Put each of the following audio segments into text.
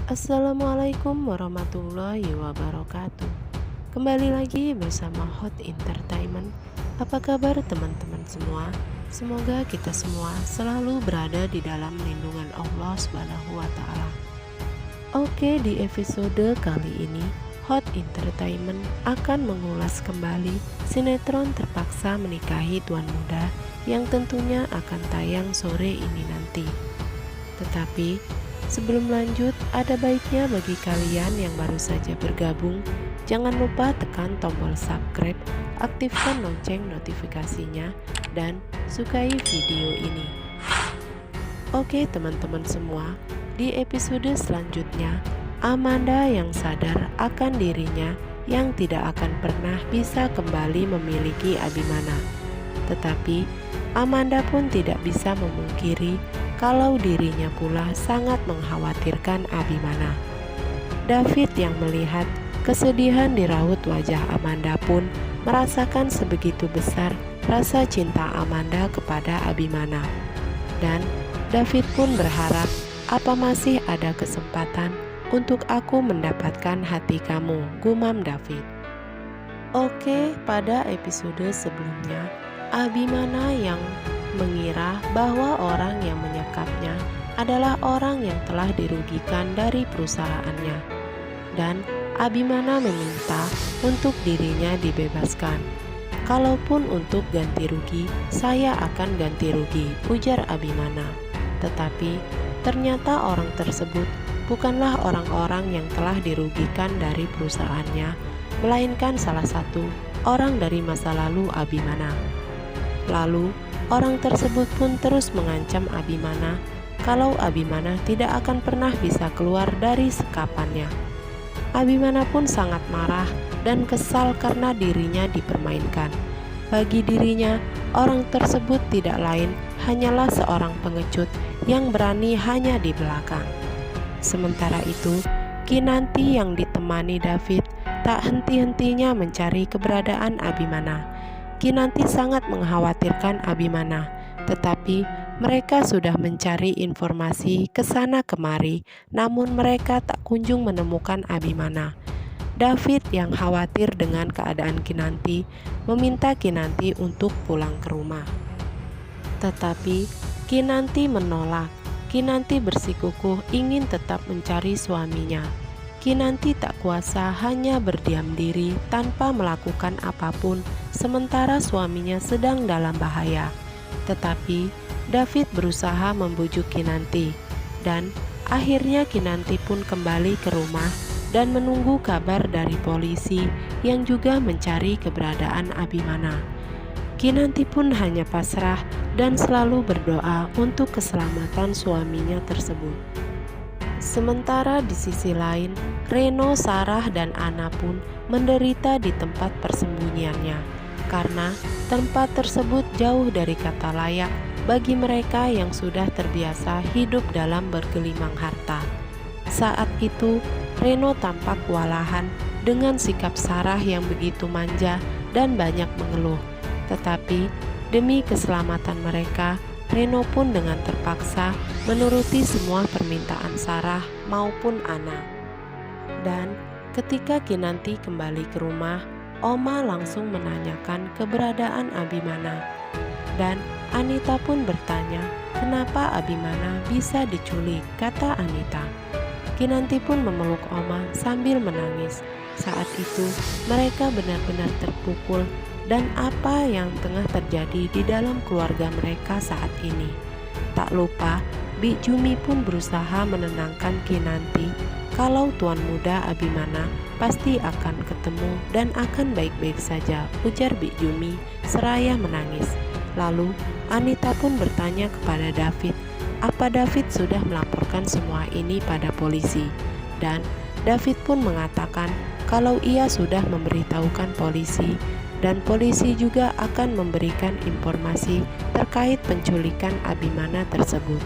Assalamualaikum warahmatullahi wabarakatuh. Kembali lagi bersama Hot Entertainment. Apa kabar teman-teman semua? Semoga kita semua selalu berada di dalam lindungan Allah Subhanahu wa taala. Oke, di episode kali ini Hot Entertainment akan mengulas kembali sinetron Terpaksa Menikahi Tuan Muda yang tentunya akan tayang sore ini nanti. Tetapi sebelum lanjut, ada baiknya bagi kalian yang baru saja bergabung, jangan lupa tekan tombol subscribe, aktifkan lonceng notifikasinya, dan sukai video ini. Oke teman-teman semua, di episode selanjutnya, Amanda yang sadar akan dirinya yang tidak akan pernah bisa kembali memiliki Abimana. Tetapi Amanda pun tidak bisa memungkiri kalau dirinya pula sangat mengkhawatirkan Abimana. David yang melihat kesedihan di raut wajah Amanda pun merasakan sebegitu besar rasa cinta Amanda kepada Abimana. Dan David pun berharap, apa masih ada kesempatan untuk aku mendapatkan hati kamu, gumam David. Oke, pada episode sebelumnya, Abimana yang mengira bahwa orang yang menyekapnya adalah orang yang telah dirugikan dari perusahaannya, dan Abimana meminta untuk dirinya dibebaskan. Kalaupun untuk ganti rugi, saya akan ganti rugi, ujar Abimana. Tetapi ternyata orang tersebut bukanlah orang-orang yang telah dirugikan dari perusahaannya, melainkan salah satu orang dari masa lalu Abimana. Lalu, orang tersebut pun terus mengancam Abimana kalau Abimana tidak akan pernah bisa keluar dari sekapannya. Abimana pun sangat marah dan kesal karena dirinya dipermainkan. Bagi dirinya, orang tersebut tidak lain hanyalah seorang pengecut yang berani hanya di belakang. Sementara itu, Kinanti yang ditemani David tak henti-hentinya mencari keberadaan Abimana. Kinanti sangat mengkhawatirkan Abimana, tetapi mereka sudah mencari informasi ke sana kemari, namun mereka tak kunjung menemukan Abimana. David yang khawatir dengan keadaan Kinanti meminta Kinanti untuk pulang ke rumah. Tetapi Kinanti menolak. Kinanti bersikukuh ingin tetap mencari suaminya. Kinanti tak kuasa hanya berdiam diri tanpa melakukan apapun sementara suaminya sedang dalam bahaya. Tetapi David berusaha membujuk Kinanti, dan akhirnya Kinanti pun kembali ke rumah dan menunggu kabar dari polisi yang juga mencari keberadaan Abimana. Kinanti pun hanya pasrah dan selalu berdoa untuk keselamatan suaminya tersebut. Sementara di sisi lain, Reno, Sarah, dan Anna pun menderita di tempat persembunyiannya, karena tempat tersebut jauh dari kata layak bagi mereka yang sudah terbiasa hidup dalam bergelimang harta. Saat itu, Reno tampak kewalahan dengan sikap Sarah yang begitu manja dan banyak mengeluh. Tetapi demi keselamatan mereka, Reno pun dengan terpaksa menuruti semua permintaan Sarah maupun Anna. Dan ketika Kinanti kembali ke rumah, Oma langsung menanyakan keberadaan Abimana. Dan Anita pun bertanya, kenapa Abimana bisa diculik, kata Anita. Kinanti pun memeluk Oma sambil menangis. Saat itu mereka benar-benar terpukul dan apa yang tengah terjadi di dalam keluarga mereka saat ini. Tak lupa, Bik Jumi pun berusaha menenangkan Kinanti kalau Tuan Muda Abimana pasti akan ketemu dan akan baik-baik saja, ujar Bik Jumi seraya menangis. Lalu Anita pun bertanya kepada David, apa David sudah melaporkan semua ini pada polisi? Dan David pun mengatakan kalau ia sudah memberitahukan polisi, dan polisi juga akan memberikan informasi terkait penculikan Abimana tersebut.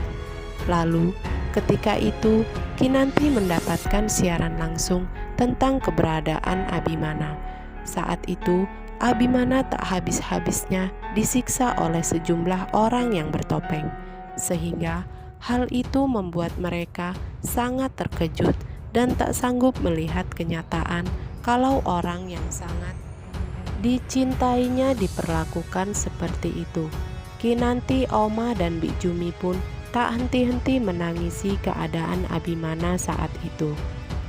Lalu, ketika itu, Kinanti mendapatkan siaran langsung tentang keberadaan Abimana. Saat itu, Abimana tak habis-habisnya disiksa oleh sejumlah orang yang bertopeng, sehingga hal itu membuat mereka sangat terkejut dan tak sanggup melihat kenyataan kalau orang yang sangat dicintainya diperlakukan seperti itu. Kinanti, Oma, dan Bik Jumi pun tak henti-henti menangisi keadaan Abimana saat itu.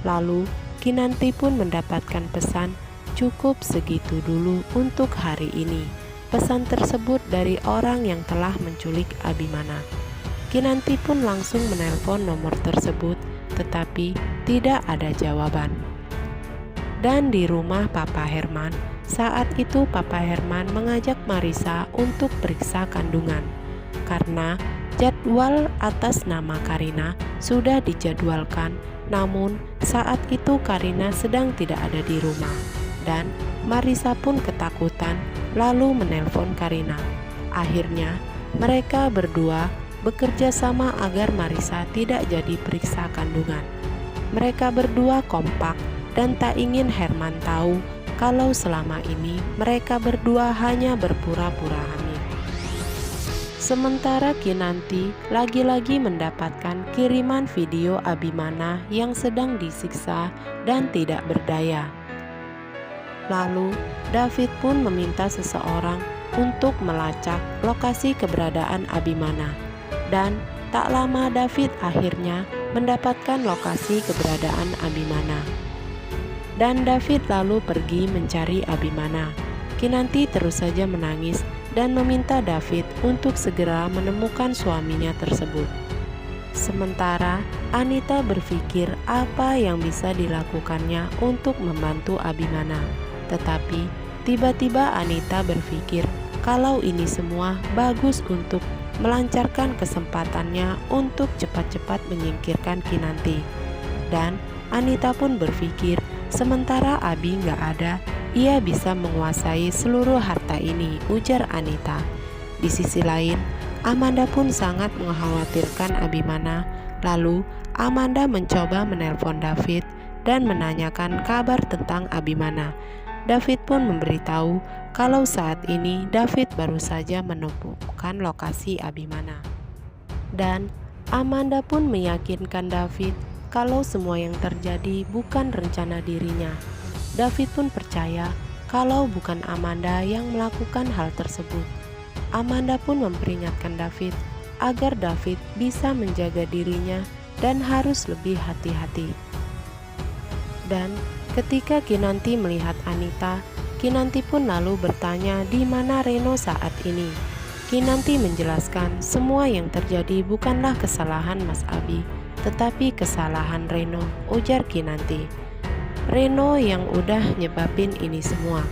Lalu Kinanti pun mendapatkan pesan, "Cukup segitu dulu untuk hari ini." Pesan tersebut dari orang yang telah menculik Abimana. Kinanti pun langsung menelpon nomor tersebut, tetapi tidak ada jawaban. Dan di rumah Papa Herman, saat itu Papa Herman mengajak Marissa untuk periksa kandungan. Karena jadwal atas nama Karina sudah dijadwalkan, namun saat itu Karina sedang tidak ada di rumah. Dan Marissa pun ketakutan lalu menelpon Karina. Akhirnya mereka berdua bekerja sama agar Marissa tidak jadi periksa kandungan. Mereka berdua kompak dan tak ingin Herman tahu kalau selama ini mereka berdua hanya berpura-pura hamil. Sementara Kinanti lagi-lagi mendapatkan kiriman video Abimana yang sedang disiksa dan tidak berdaya. Lalu David pun meminta seseorang untuk melacak lokasi keberadaan Abimana. Dan tak lama David akhirnya mendapatkan lokasi keberadaan Abimana. Dan David lalu pergi mencari Abimana. Kinanti terus saja menangis dan meminta David untuk segera menemukan suaminya tersebut. Sementara Anita berpikir apa yang bisa dilakukannya untuk membantu Abimana. Tetapi tiba-tiba Anita berpikir kalau ini semua bagus untuk melancarkan kesempatannya untuk cepat-cepat menyingkirkan Kinanti. Dan Anita pun berpikir sementara Abi nggak ada, ia bisa menguasai seluruh harta ini, ujar Anita. Di sisi lain, Amanda pun sangat mengkhawatirkan Abimana. Lalu Amanda mencoba menelpon David dan menanyakan kabar tentang Abimana. David pun memberitahu kalau saat ini David baru saja menemukan lokasi Abimana. Dan Amanda pun meyakinkan David kalau semua yang terjadi bukan rencana dirinya. David pun percaya kalau bukan Amanda yang melakukan hal tersebut. Amanda pun memperingatkan David agar David bisa menjaga dirinya dan harus lebih hati-hati. Dan ketika Kinanti melihat Anita, Kinanti pun lalu bertanya di mana Reno saat ini. Kinanti menjelaskan semua yang terjadi bukanlah kesalahan Mas Abi, tetapi kesalahan Reno, ujar Kinanti. Reno yang udah nyebabin ini semua.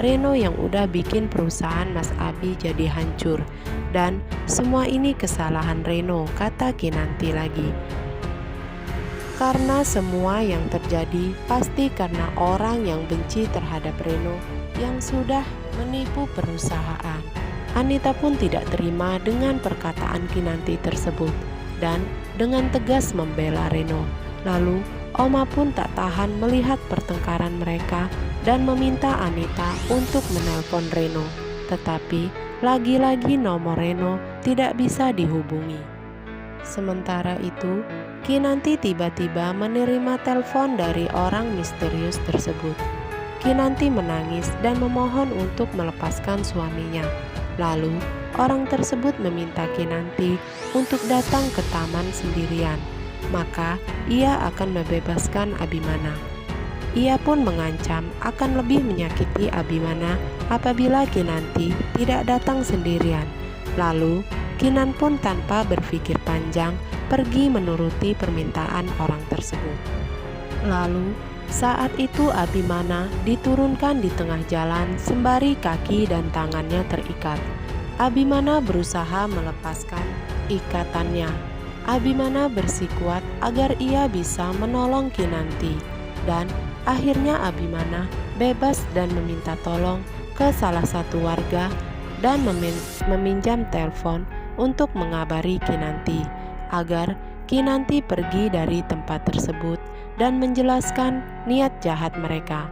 Reno yang udah bikin perusahaan Mas Abi jadi hancur. Dan semua ini kesalahan Reno, kata Kinanti lagi. Karena semua yang terjadi pasti karena orang yang benci terhadap Reno yang sudah menipu perusahaan. Anita pun tidak terima dengan perkataan Kinanti tersebut dan dengan tegas membela Reno. Lalu Oma pun tak tahan melihat pertengkaran mereka dan meminta Anita untuk menelpon Reno. Tetapi lagi-lagi nomor Reno tidak bisa dihubungi. Sementara itu, Kinanti tiba-tiba menerima telepon dari orang misterius tersebut. Kinanti menangis dan memohon untuk melepaskan suaminya. Lalu, orang tersebut meminta Kinanti untuk datang ke taman sendirian. Maka ia akan membebaskan Abimana. Ia pun mengancam akan lebih menyakiti Abimana apabila Kinanti tidak datang sendirian. Lalu Kinan pun tanpa berpikir panjang pergi menuruti permintaan orang tersebut. Lalu saat itu Abimana diturunkan di tengah jalan sembari kaki dan tangannya terikat. Abimana berusaha melepaskan ikatannya. Abimana bersikuat agar ia bisa menolong Kinanti, dan akhirnya Abimana bebas dan meminta tolong ke salah satu warga dan meminjam telepon untuk mengabari Kinanti agar Kinanti pergi dari tempat tersebut dan menjelaskan niat jahat mereka.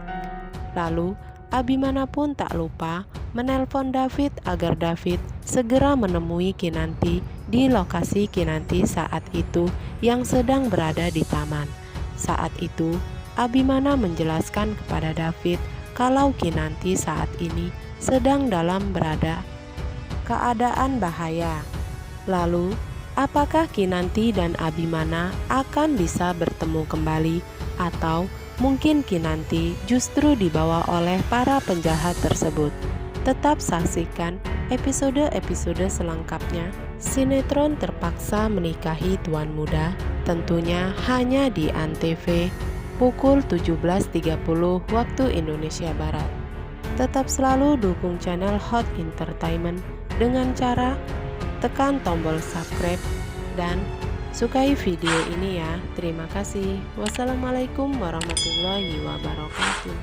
Lalu Abimana pun tak lupa menelpon David agar David segera menemui Kinanti di lokasi Kinanti saat itu yang sedang berada di taman. Saat itu, Abimana menjelaskan kepada David kalau Kinanti saat ini sedang berada keadaan bahaya. Lalu, apakah Kinanti dan Abimana akan bisa bertemu kembali, atau mungkin Kinanti justru dibawa oleh para penjahat tersebut? Tetap saksikan episode-episode selengkapnya. Sinetron Terpaksa Menikahi Tuan Muda tentunya hanya di ANTV pukul 17.30 waktu Indonesia Barat. Tetap selalu dukung channel Hot Entertainment dengan cara tekan tombol subscribe dan sukai video ini ya. Terima kasih. Wassalamualaikum warahmatullahi wabarakatuh.